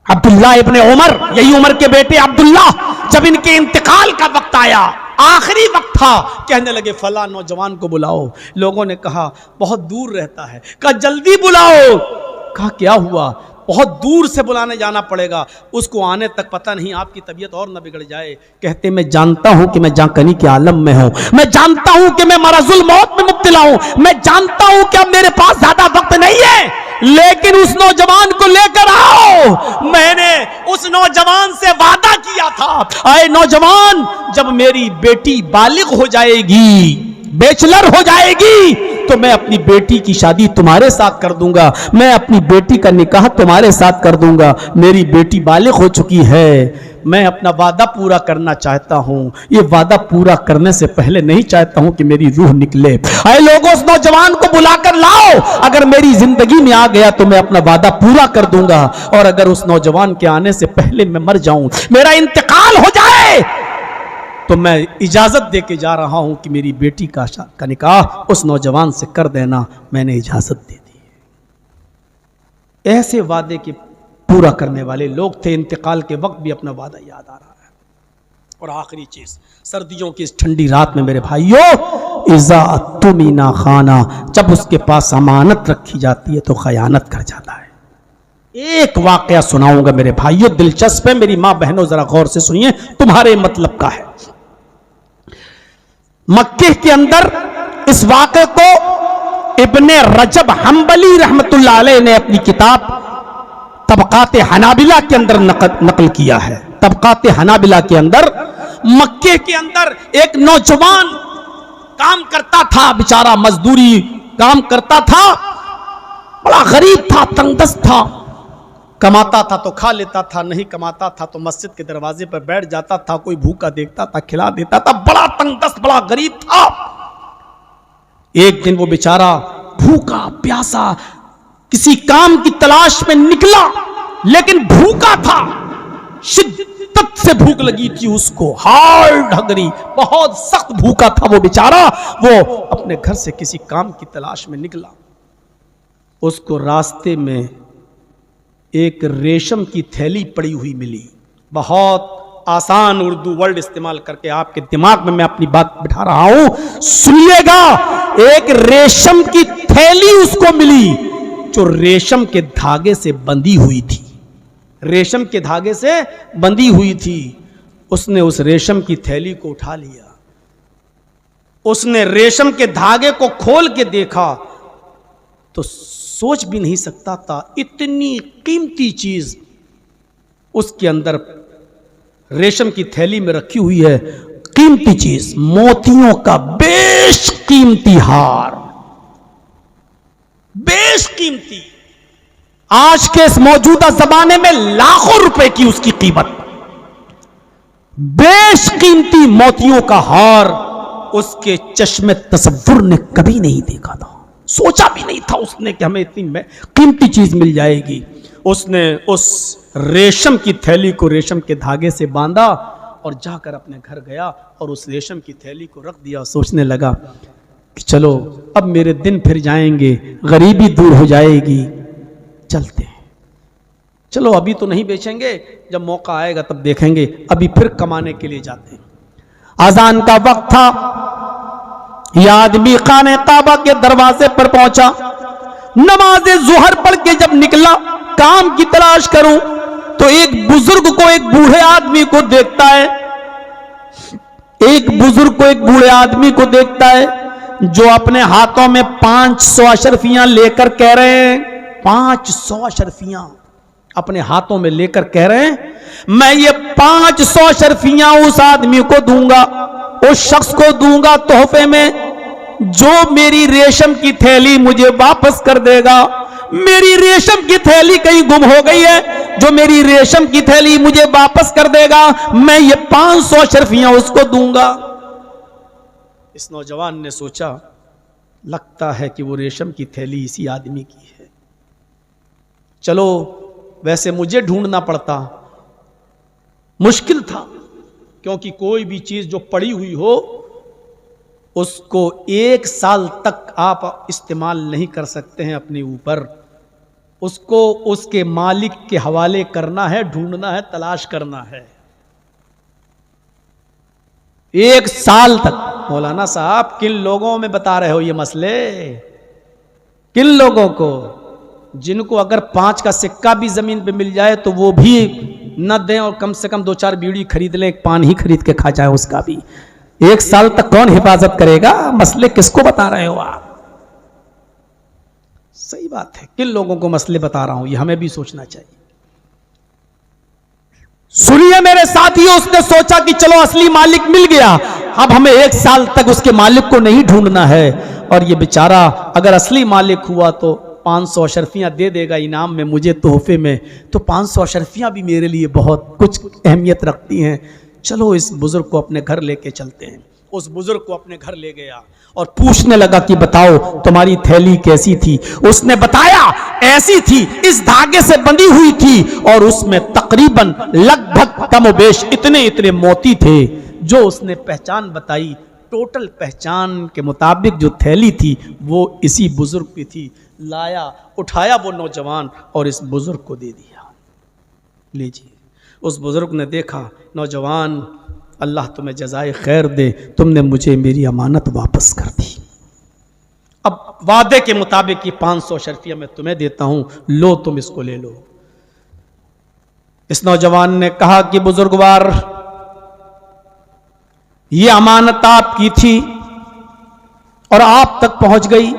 عبداللہ ابن عمر، یہی عمر کے بیٹے عبداللہ، جب ان کے انتقال کا وقت آیا، آخری وقت تھا، کہنے لگے فلاں نوجوان کو بلاؤ۔ لوگوں نے کہا بہت دور رہتا ہے، کہا جلدی بلاؤ۔ کہا کیا ہوا؟ بہت دور سے بلانے جانا پڑے گا، اس کو آنے تک پتہ نہیں آپ کی طبیعت اور نہ بگڑ جائے۔ کہتے میں جانتا ہوں کہ میں جانکنی کے عالم میں ہوں، میں جانتا ہوں کہ میں مرض الموت میں مبتلا ہوں، میں جانتا ہوں کہ اب میرے پاس زیادہ وقت نہیں ہے، لیکن اس نوجوان کو لے کر آؤ۔ میں نے اس نوجوان سے وعدہ کیا تھا، اے نوجوان، جب میری بیٹی بالغ ہو جائے گی، بیچلر ہو جائے گی، تو میں اپنی بیٹی کی شادی تمہارے ساتھ کر دوں گا، میں اپنی بیٹی کا نکاح تمہارے ساتھ کر دوں گا۔ میری بیٹی بالغ ہو چکی ہے، میں اپنا وعدہ پورا کرنا چاہتا ہوں، یہ وعدہ پورا کرنے سے پہلے نہیں چاہتا ہوں کہ میری روح نکلے۔ اے لوگوں، اس نوجوان کو بلا کر لاؤ، اگر میری زندگی میں آ گیا تو میں اپنا وعدہ پورا کر دوں گا، اور اگر اس نوجوان کے آنے سے پہلے میں مر جاؤں، میرا انتقال ہو جائے، تو میں اجازت دے کے جا رہا ہوں کہ میری بیٹی کا نکاح اس نوجوان سے کر دینا، میں نے اجازت دے دی۔ ایسے وعدے کے پورا کرنے والے لوگ تھے، انتقال کے وقت بھی اپنا وعدہ یاد آ رہا ہے۔ اور آخری چیز، سردیوں کی اس ٹھنڈی رات میں میرے بھائیو، اذا اؤتمن خانہ، جب اس کے پاس امانت رکھی جاتی ہے تو خیانت کر جاتا ہے۔ ایک واقعہ سناؤں گا میرے بھائیو، دلچسپ ہے، میری ماں بہنوں ذرا غور سے سنیے، تمہارے مطلب کا ہے۔ مکے کے اندر اس واقعے کو ابن رجب حنبلی رحمت اللہ علیہ نے اپنی کتاب طبقات حنابلہ کے اندر نقل کیا ہے۔ طبقات حنابلہ کے اندر مکے کے اندر ایک نوجوان کام کرتا تھا، بیچارہ مزدوری کام کرتا تھا، بڑا غریب تھا، تنگ دست تھا، کماتا تھا تو کھا لیتا تھا، نہیں کماتا تھا تو مسجد کے دروازے پر بیٹھ جاتا تھا، کوئی بھوکا دیکھتا تھا کھلا دیتا تھا، بڑا تنگ دست، بڑا غریب تھا۔ ایک دن وہ بیچارہ بھوکا پیاسا کسی کام کی تلاش میں نکلا، لیکن بھوکا تھا، شدت سے بھوک لگی تھی اس کو، ہارڈ ہنگری، بہت سخت بھوکا تھا وہ بیچارہ۔ وہ اپنے گھر سے کسی کام کی تلاش میں نکلا، اس کو راستے میں ایک ریشم کی تھیلی پڑی ہوئی ملی۔ بہت آسان اردو ورڈ استعمال کر کے آپ کے دماغ میں اپنی بات بٹھا رہا ہوں، سنیے گا۔ ایک ریشم کی تھیلی اس کو ملی جو ریشم کے دھاگے سے بندھی ہوئی تھی، ریشم کے دھاگے سے بندھی ہوئی تھی۔ اس نے اس ریشم کی تھیلی کو اٹھا لیا، اس نے ریشم کے دھاگے کو کھول کے دیکھا تو سوچ بھی نہیں سکتا تھا اتنی قیمتی چیز اس کے اندر ریشم کی تھیلی میں رکھی ہوئی ہے۔ قیمتی چیز، موتیوں کا بیش قیمتی ہار، بیش قیمتی، آج کے اس موجودہ زمانے میں لاکھوں روپے کی اس کی قیمت، بیش قیمتی موتیوں کا ہار اس کے چشم تصور نے کبھی نہیں دیکھا تھا، سوچا بھی نہیں تھا اس نے کہ ہمیں اتنی قیمتی چیز مل جائے گی۔ اس نے اس ریشم کی تھیلی کو ریشم کے دھاگے سے باندھا اور جا کر اپنے گھر گیا اور اس ریشم کی تھیلی کو رکھ دیا اور سوچنے لگا کہ چلو اب میرے دن پھر جائیں گے، غریبی دور ہو جائے گی، چلتے ہیں، چلو ابھی تو نہیں بیچیں گے، جب موقع آئے گا تب دیکھیں گے، ابھی پھر کمانے کے لیے جاتے ہیں۔ اذان کا وقت تھا، یہ آدمی خانہ کعبہ کے دروازے پر پہنچا، نماز ظہر پڑھ کے جب نکلا کام کی تلاش کروں تو ایک بزرگ کو، ایک بوڑھے آدمی کو دیکھتا ہے، ایک بزرگ کو، ایک بوڑھے آدمی کو دیکھتا ہے جو اپنے ہاتھوں میں 500 اشرفیاں لے کر کہہ رہے ہیں، 500 اشرفیاں اپنے ہاتھوں میں لے کر کہہ رہے ہیں میں یہ 500 اشرفیاں اس آدمی کو دوں گا، اس شخص کو دوں گا تحفے میں جو میری ریشم کی تھیلی مجھے واپس کر دے گا۔ میری ریشم کی تھیلی کہیں گم ہو گئی ہے، جو میری ریشم کی تھیلی مجھے واپس کر دے گا میں یہ 500 اشرفیاں اس کو دوں گا۔ اس نوجوان نے سوچا لگتا ہے کہ وہ ریشم کی تھیلی اسی آدمی کی ہے، چلو ویسے مجھے ڈھونڈنا پڑتا، مشکل تھا، کیونکہ کوئی بھی چیز جو پڑی ہوئی ہو اس کو 1 سال تک آپ استعمال نہیں کر سکتے ہیں اپنے اوپر، اس کو اس کے مالک کے حوالے کرنا ہے، ڈھونڈنا ہے، تلاش کرنا ہے۔ 1 سال تک مولانا صاحب کن لوگوں میں بتا رہے ہو یہ مسئلے؟ کن لوگوں کو؟ جن کو اگر 5 کا سکہ بھی زمین پہ مل جائے تو وہ بھی نہ دیں، اور کم سے کم 2-4 بیڑی خرید لیں، ایک پان ہی خرید کے کھا جائے اس کا بھی۔ 1 سال تک کون حفاظت کرے گا؟ مسئلے کس کو بتا رہے ہو آپ؟ صحیح بات ہے، کن لوگوں کو مسئلے بتا رہا ہوں یہ ہمیں بھی سوچنا چاہیے۔ سنیے میرے ساتھیوں، اس نے سوچا کہ چلو اصلی مالک مل گیا، اب ہمیں 1 سال تک اس کے مالک کو نہیں ڈھونڈنا ہے، اور یہ بیچارہ اگر اصلی مالک ہوا تو 500 اشرفیاں دے دے گا انعام میں مجھے تحفے میں، تو 500 اشرفیاں بھی میرے لیے بہت کچھ اہمیت رکھتی ہیں، چلو اس بزرگ کو اپنے گھر لے کے چلتے ہیں۔ اس بزرگ کو اپنے گھر لے گیا اور پوچھنے لگا کہ بتاؤ تمہاری تھیلی کیسی تھی؟ اس نے بتایا ایسی تھی، اس دھاگے سے بندھی ہوئی تھی، اور اس میں تقریباً لگ بھگ کم و بیش اتنے موتی تھے۔ جو اس نے پہچان بتائی، ٹوٹل پہچان کے مطابق جو تھیلی تھی وہ اسی بزرگ کی تھی۔ لایا، اٹھایا وہ نوجوان اور اس بزرگ کو دے دیا، لیجیے۔ اس بزرگ نے دیکھا، نوجوان اللہ تمہیں جزائے خیر دے، تم نے مجھے میری امانت واپس کر دی، اب وعدے کے مطابق یہ 500 اشرفیہ میں تمہیں دیتا ہوں، لو تم اس کو لے لو۔ اس نوجوان نے کہا کہ بزرگوار، یہ امانت آپ کی تھی اور آپ تک پہنچ گئی،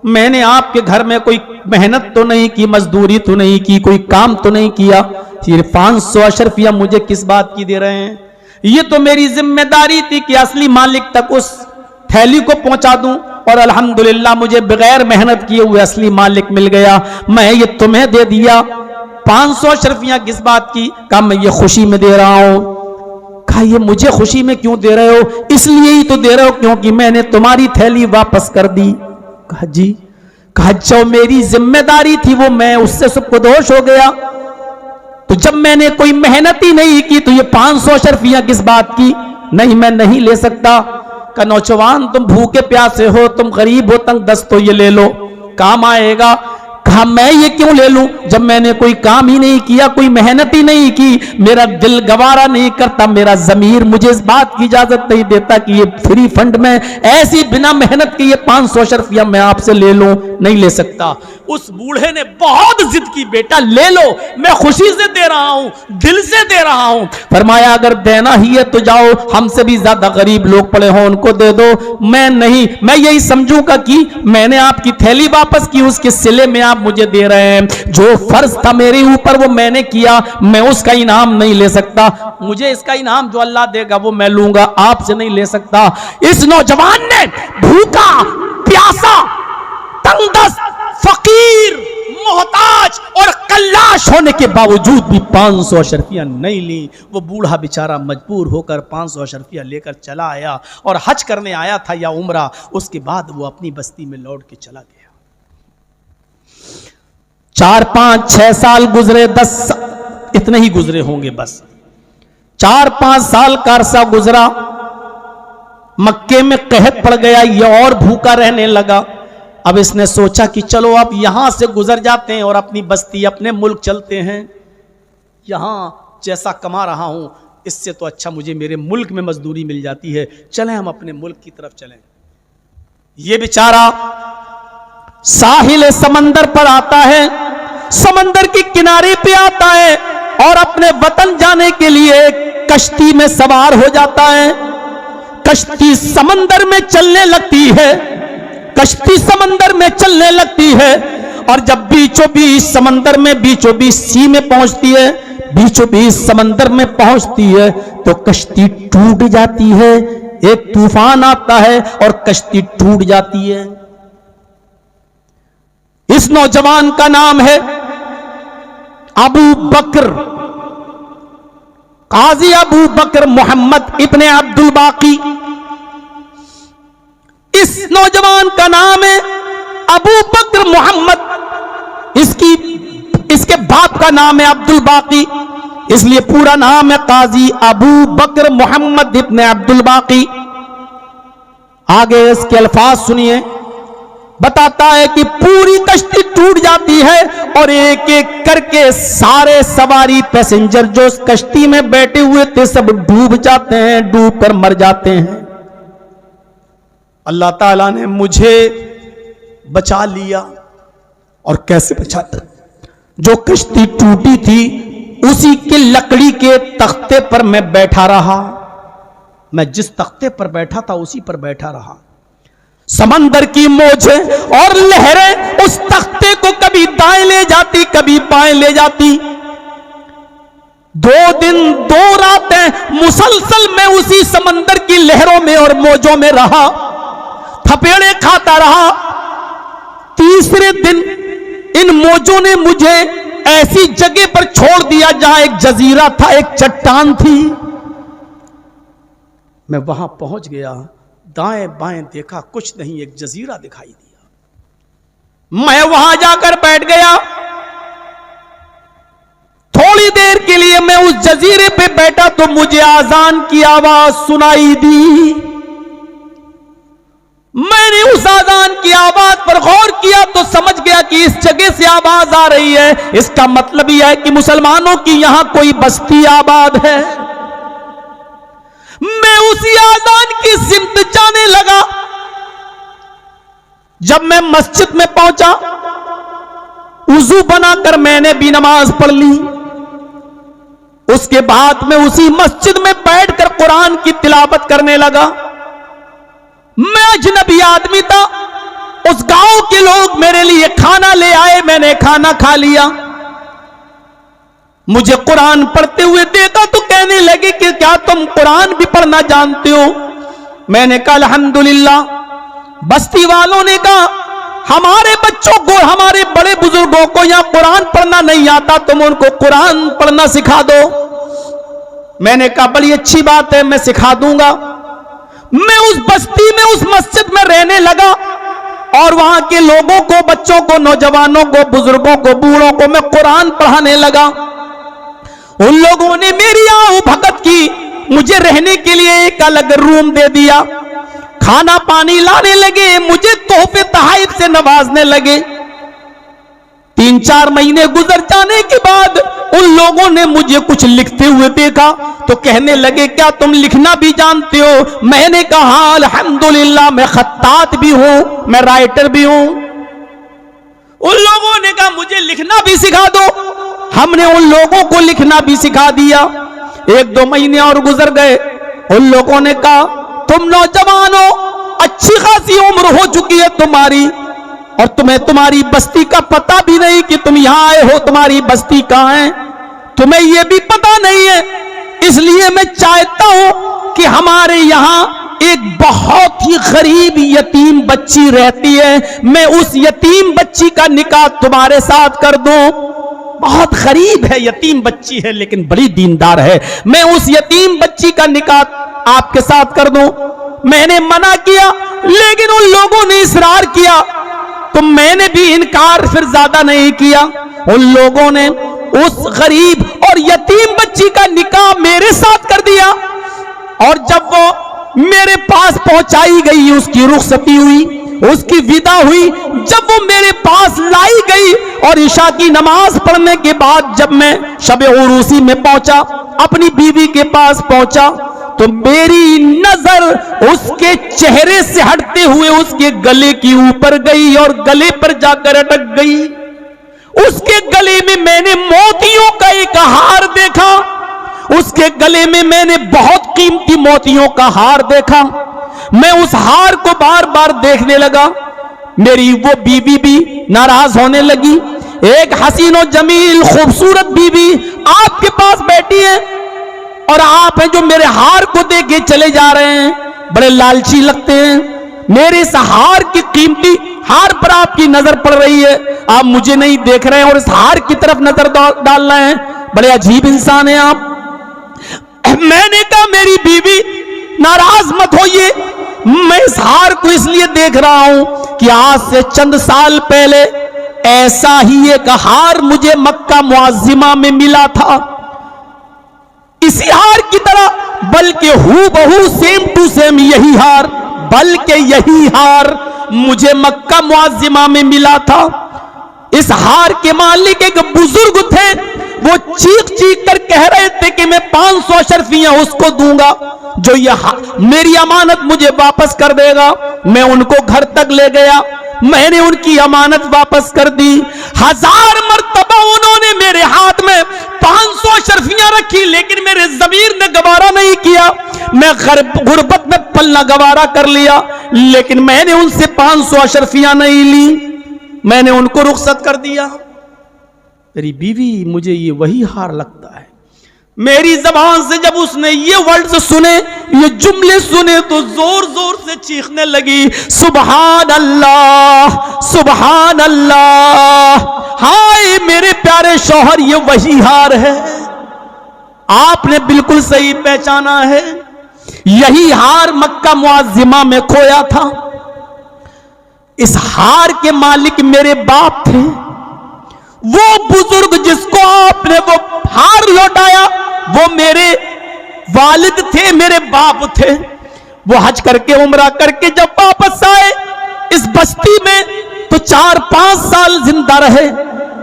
میں نے آپ کے گھر میں کوئی محنت تو نہیں کی، مزدوری تو نہیں کی، کوئی کام تو نہیں کیا، یہ 500 اشرفیہ مجھے کس بات کی دے رہے ہیں؟ یہ تو میری ذمہ داری تھی کہ اصلی مالک تک اس تھیلی کو پہنچا دوں، اور الحمدللہ مجھے بغیر محنت کیے ہوئے اصلی مالک مل گیا، میں یہ تمہیں دے دیا۔ 500 اشرفیاں کس بات کی؟ کہا میں یہ خوشی میں دے رہا ہوں۔ کہا یہ مجھے خوشی میں کیوں دے رہے ہو؟ اس لیے ہی تو دے رہے ہو کیونکہ میں نے تمہاری تھیلی واپس کر دی۔ کہا جی؟ کہا جو میری ذمہ داری تھی وہ میں اس سے سپردوش ہو گیا، تو جب میں نے کوئی محنت ہی نہیں کی تو یہ 500 اشرفیہ کس بات کی؟ نہیں میں نہیں لے سکتا۔ کہ نوجوان تم بھوکے پیاسے ہو، تم غریب ہو، تنگ دست ہو، یہ لے لو، کام آئے گا۔ کہا میں یہ کیوں لے لوں جب میں نے کوئی کام ہی نہیں کیا، کوئی محنت ہی نہیں کی، میرا دل گوارا نہیں کرتا، میرا ضمیر مجھے اس بات کی اجازت نہیں دیتا کہ یہ فری فنڈ میں ایسی بنا محنت کے یہ 500 اشرفیہ میں آپ سے لے لوں، نہیں لے سکتا۔ اس بوڑھے نے بہت ضد کی، بیٹا لے لو، میں خوشی سے دے رہا ہوں، دل سے دے رہا ہوں۔ فرمایا اگر دینا ہی ہے تو جاؤ، ہم سے بھی زیادہ غریب لوگ پڑے ہوں ان کو دے دو، میں نہیں، میں یہی سمجھوں گا کہ میں نے آپ کی تھیلی واپس کی، اس کے صلے میں آپ مجھے دے رہے ہیں، جو فرض تھا میرے اوپر وہ میں نے کیا، میں اس کا انعام نہیں لے سکتا، مجھے اس کا انعام جو اللہ دے گا وہ میں لوں گا، آپ سے نہیں لے سکتا۔ اس نوجوان نے بھوکا پیاسا، تنگ دست، فقیر، محتاج اور کلاش ہونے کے باوجود بھی 500 اشرفیہ نہیں لی۔ وہ بوڑھا بیچارہ مجبور ہو کر 500 اشرفیہ لے کر چلا آیا، اور حج کرنے آیا تھا یا عمرہ، اس کے بعد وہ اپنی بستی میں لوٹ کے چلا گیا۔ 4 5 6 سال گزرے، 10 اتنے ہی گزرے ہوں گے بس، 4 5 سال کا عرصہ گزرا، مکے میں قحط پڑ گیا، یہ اور بھوکا رہنے لگا۔ اب اس نے سوچا کہ چلو اب یہاں سے گزر جاتے ہیں اور اپنی بستی اپنے ملک چلتے ہیں، یہاں جیسا کما رہا ہوں اس سے تو اچھا مجھے میرے ملک میں مزدوری مل جاتی ہے، چلیں ہم اپنے ملک کی طرف چلیں۔ یہ بیچارہ ساحل سمندر پر آتا ہے، سمندر کے کنارے پہ آتا ہے اور اپنے وطن جانے کے لیے کشتی میں سوار ہو جاتا ہے۔ کشتی سمندر میں چلنے لگتی ہے، کشتی سمندر میں چلنے لگتی ہے، اور جب بیچوں بیچ سمندر میں بیچوں بیچ سی میں پہنچتی ہے، بیچوں بیچ سمندر میں پہنچتی ہے تو کشتی ٹوٹ جاتی ہے، ایک طوفان آتا ہے اور کشتی ٹوٹ جاتی ہے۔ اس نوجوان کا نام ہے ابو بکر، قاضی ابو بکر محمد ابن عبد الباقی۔ اس نوجوان کا نام ہے ابو بکر محمد، اس کے باپ کا نام ہے عبد الباقی، اس لیے پورا نام ہے قاضی ابو بکر محمد ابن عبد الباقی۔ آگے اس کے الفاظ سنیے، بتاتا ہے کہ پوری کشتی ٹوٹ جاتی ہے اور ایک ایک کر کے سارے سواری پیسنجر جو اس کشتی میں بیٹھے ہوئے تھے سب ڈوب جاتے ہیں، ڈوب کر مر جاتے ہیں۔ اللہ تعالیٰ نے مجھے بچا لیا۔ اور کیسے بچا لیا؟ جو کشتی ٹوٹی تھی اسی کے لکڑی کے تختے پر میں بیٹھا رہا، میں جس تختے پر بیٹھا تھا اسی پر بیٹھا رہا۔ سمندر کی موجیں اور لہریں اس تختے کو کبھی دائیں لے جاتی کبھی بائیں لے جاتی۔ 2 دن 2 راتیں مسلسل میں اسی سمندر کی لہروں میں اور موجوں میں رہا، تھپیڑے کھاتا رہا۔ تیسرے دن ان موجوں نے مجھے ایسی جگہ پر چھوڑ دیا جہاں ایک جزیرہ تھا، ایک چٹان تھی۔ میں وہاں پہنچ گیا، دائیں بائیں دیکھا کچھ نہیں، ایک جزیرہ دکھائی دیا۔ میں وہاں جا کر بیٹھ گیا۔ تھوڑی دیر کے لیے میں اس جزیرے پہ بیٹھا تو مجھے آذان کی آواز سنائی دی۔ میں نے اس آذان کی آواز پر غور کیا تو سمجھ گیا کہ اس جگہ سے آواز آ رہی ہے، اس کا مطلب یہ ہے کہ مسلمانوں کی یہاں کوئی بستی آباد ہے۔ میں اسی آذان کی سمت جانے لگا۔ جب میں مسجد میں پہنچا، وضو بنا کر میں نے بھی نماز پڑھ لی۔ اس کے بعد میں اسی مسجد میں بیٹھ کر قرآن کی تلاوت کرنے لگا۔ میں اجنبی آدمی تھا، اس گاؤں کے لوگ میرے لیے کھانا لے آئے، میں نے کھانا کھا لیا۔ مجھے قرآن پڑھتے ہوئے دیکھا تو کہنے لگے کہ کیا تم قرآن بھی پڑھنا جانتے ہو؟ میں نے کہا الحمدللہ۔ بستی والوں نے کہا ہمارے بچوں کو، ہمارے بڑے بزرگوں کو یہاں قرآن پڑھنا نہیں آتا، تم ان کو قرآن پڑھنا سکھا دو۔ میں نے کہا بڑی اچھی بات ہے، میں سکھا دوں گا۔ میں اس بستی میں اس مسجد میں رہنے لگا اور وہاں کے لوگوں کو، بچوں کو، نوجوانوں کو، بزرگوں کو، بوڑھوں کو میں قرآن پڑھانے لگا۔ ان لوگوں نے میری آؤ بھگت کی، مجھے رہنے کے لیے ایک الگ روم دے دیا، کھانا پانی لانے لگے، مجھے تحفے تحائف سے نوازنے لگے۔ 3-4 مہینے گزر جانے کے بعد ان لوگوں نے مجھے کچھ لکھتے ہوئے دیکھا تو کہنے لگے کیا تم لکھنا بھی جانتے ہو؟ میں نے کہا ہاں الحمدللہ، میں خطاط بھی ہوں، میں رائٹر بھی ہوں۔ ان لوگوں نے کہا مجھے لکھنا بھی سکھا دو۔ ہم نے ان لوگوں کو لکھنا بھی سکھا دیا۔ 1-2 مہینے اور گزر گئے۔ ان لوگوں نے کہا تم نوجوان ہو، اچھی خاصی عمر ہو چکی ہے تمہاری، اور تمہیں تمہاری بستی کا پتہ بھی نہیں کہ تم یہاں آئے ہو، تمہاری بستی کہاں ہے، تمہیں یہ بھی پتہ نہیں ہے۔ اس لیے میں چاہتا ہوں کہ ہمارے یہاں ایک بہت ہی غریب یتیم بچی رہتی ہے، میں اس یتیم بچی کا نکاح تمہارے ساتھ کر دوں۔ بہت غریب ہے، یتیم بچی ہے لیکن بڑی دیندار ہے، میں اس یتیم بچی کا نکاح آپ کے ساتھ کر دوں۔ میں نے منع کیا لیکن ان لوگوں نے اصرار کیا تو میں نے بھی انکار پھر زیادہ نہیں کیا۔ ان لوگوں نے اس غریب اور یتیم بچی کا نکاح میرے ساتھ کر دیا، اور جب وہ میرے پاس پہنچائی گئی، اس کی رخصتی ہوئی، اس کی ودا ہوئی، جب وہ میرے پاس لائی گئی اور عشاء کی نماز پڑھنے کے بعد جب میں شب عروسی میں پہنچا، اپنی بیوی کے پاس پہنچا تو میری نظر اس کے چہرے سے ہٹتے ہوئے اس کے گلے کی اوپر گئی اور گلے پر جا کر اٹک گئی۔ اس کے گلے میں میں نے موتیوں کا ایک ہار دیکھا، اس کے گلے میں میں نے بہت قیمتی موتیوں کا ہار دیکھا۔ میں اس ہار کو بار بار دیکھنے لگا۔ میری وہ بیوی بھی ناراض ہونے لگی۔ ایک حسین و جمیل خوبصورت بیوی آپ کے پاس بیٹھی ہے اور آپ ہیں جو میرے ہار کو دے کے چلے جا رہے ہیں، بڑے لالچی لگتے ہیں۔ میرے اس ہار کی قیمتی ہار پر آپ کی نظر پڑ رہی ہے، آپ مجھے نہیں دیکھ رہے ہیں اور اس ہار کی طرف نظر ڈال رہے ہیں، بڑے عجیب انسان ہیں آپ۔ میں نے کہا میری بیوی ناراض مت ہوئیے، میں اس ہار کو اس لیے دیکھ رہا ہوں کہ آج سے چند سال پہلے ایسا ہی ایک ہار مجھے مکہ معظمہ میں ملا تھا، اسی ہار کی طرح، بلکہ ہو بہو سیم ٹو سیم یہی ہار، بلکہ یہی ہار مجھے مکہ معظمہ میں ملا تھا. اس ہار کے مالک ایک بزرگ تھے, وہ چیخ چیخ کر کہہ رہے تھے کہ میں 500 اشرفیاں اس کو دوں گا جو یہ میری امانت مجھے واپس کر دے گا. میں ان کو گھر تک لے گیا, میں نے ان کی امانت واپس کر دی. 1000 مرتبہ انہوں نے میرے ہاتھ میں 500 اشرفیاں رکھی, لیکن میرے ضمیر نے گوارا نہیں کیا. میں غربت میں پلنا گوارا کر لیا, لیکن میں نے ان سے 500 اشرفیاں نہیں لی, میں نے ان کو رخصت کر دیا. میری بیوی مجھے یہ وہی ہار لگتا ہے. میری زبان سے جب اس نے یہ ورڈز سنے, یہ جملے سنے, تو زور زور سے چیخنے لگی, سبحان اللہ سبحان اللہ. ہائے میرے پیارے شوہر, یہ وہی ہار ہے, آپ نے بالکل صحیح پہچانا ہے. یہی ہار مکہ معظمہ میں کھویا تھا. اس ہار کے مالک میرے باپ تھے. وہ بزرگ جس کو آپ نے وہ ہار لوٹایا, وہ میرے والد تھے, میرے باپ تھے. وہ حج کر کے عمرہ کر کے جب واپس آئے اس بستی میں تو 4-5 سال زندہ رہے,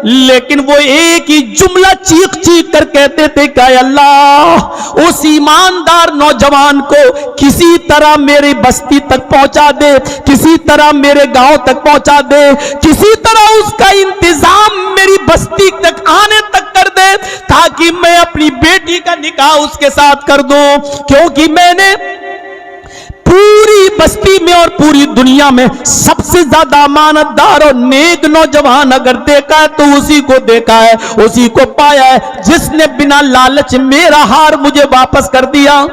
لیکن وہ ایک ہی جملہ چیخ چیخ کر کہتے تھے کہ اے اللہ, اس ایماندار نوجوان کو کسی طرح میری بستی تک پہنچا دے, کسی طرح میرے گاؤں تک پہنچا دے, کسی طرح اس کا انتظام میری بستی تک آنے تک کر دے, تاکہ میں اپنی بیٹی کا نکاح اس کے ساتھ کر دوں. کیونکہ میں نے پوری بستی میں اور پوری دنیا میں سب سے زیادہ امانت دار اور نیک نوجوان اگر دیکھا ہے تو اسی کو دیکھا ہے, اسی کو پایا ہے, جس نے بنا لالچ میرا ہار مجھے واپس کر دیا.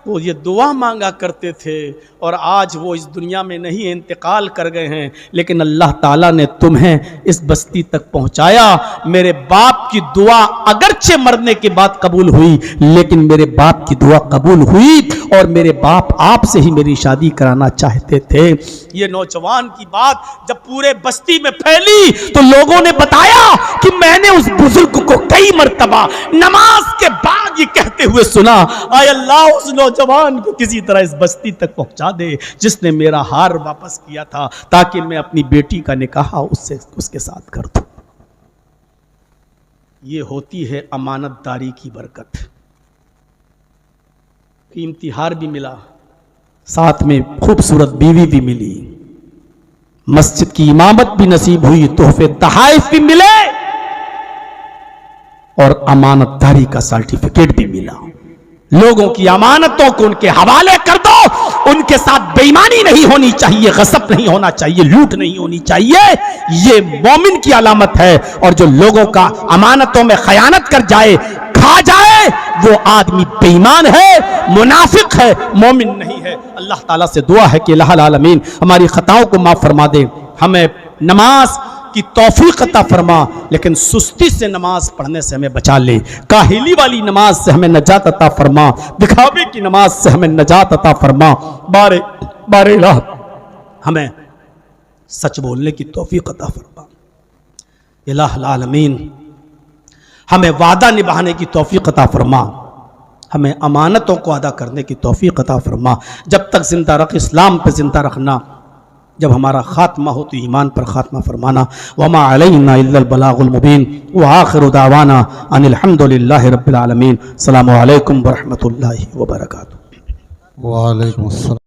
وہ یہ دعا مانگا کرتے تھے اور آج وہ اس دنیا میں نہیں, انتقال کر گئے ہیں, لیکن اللہ تعالیٰ نے تمہیں اس بستی تک پہنچایا. میرے باپ کی دعا اگرچہ مرنے کے بعد قبول ہوئی, لیکن میرے باپ کی دعا قبول ہوئی, اور میرے باپ آپ سے ہی میری شادی کرانا چاہتے تھے. یہ نوجوان کی بات جب پورے بستی میں پھیلی تو لوگوں نے بتایا کہ میں نے اس بزرگ کو کئی مرتبہ نماز کے بعد یہ کہتے ہوئے سنا, اے اللہ اس نوجوان کو کسی طرح اس بستی تک پہنچا دے جس نے میرا ہار واپس کیا تھا, تاکہ میں اپنی بیٹی کا نکاح اس کے ساتھ کر دوں. یہ ہوتی ہے امانت داری کی برکت. قیمتی ہار بھی ملا, ساتھ میں خوبصورت بیوی بھی ملی, مسجد کی امامت بھی نصیب ہوئی, تحفے تحائف بھی ملے, اور امانت داری کا سرٹیفکیٹ بھی ملا. لوگوں کی امانتوں کو ان کے حوالے کر دو, ان کے ساتھ بے ایمانی نہیں ہونی چاہیے, غصب نہیں ہونا چاہیے, لوٹ نہیں ہونی چاہیے. یہ مومن کی علامت ہے, اور جو لوگوں کا امانتوں میں خیانت کر جائے, کھا جائے, وہ آدمی بے ایمان ہے, منافق ہے, مومن نہیں ہے. اللہ تعالیٰ سے دعا ہے کہ الہ العالمین ہماری خطاؤں کو معاف فرما دے, ہمیں نماز کی توفیق عطا فرما, لیکن سستی سے نماز پڑھنے سے ہمیں بچا لے, کاہلی والی نماز سے ہمیں نجات عطا فرما, دکھاوے کی نماز سے ہمیں نجات عطا فرما. بار الہ ہمیں سچ بولنے کی توفیق عطا فرما. الہ العالمین ہمیں وعدہ نبھانے کی توفیق عطا فرما, ہمیں امانتوں کو ادا کرنے کی توفیق عطا فرما. جب تک زندہ رکھ اسلام پہ زندہ رکھنا, جب ہمارا خاتمہ ہو تو ایمان پر خاتمہ فرمانا. وما علینا الا البلاغ المبین, وآخر دعوانا ان الحمد للہ رب العالمین. السلام علیکم ورحمۃ اللہ وبرکاتہ. وعلیکم السلام.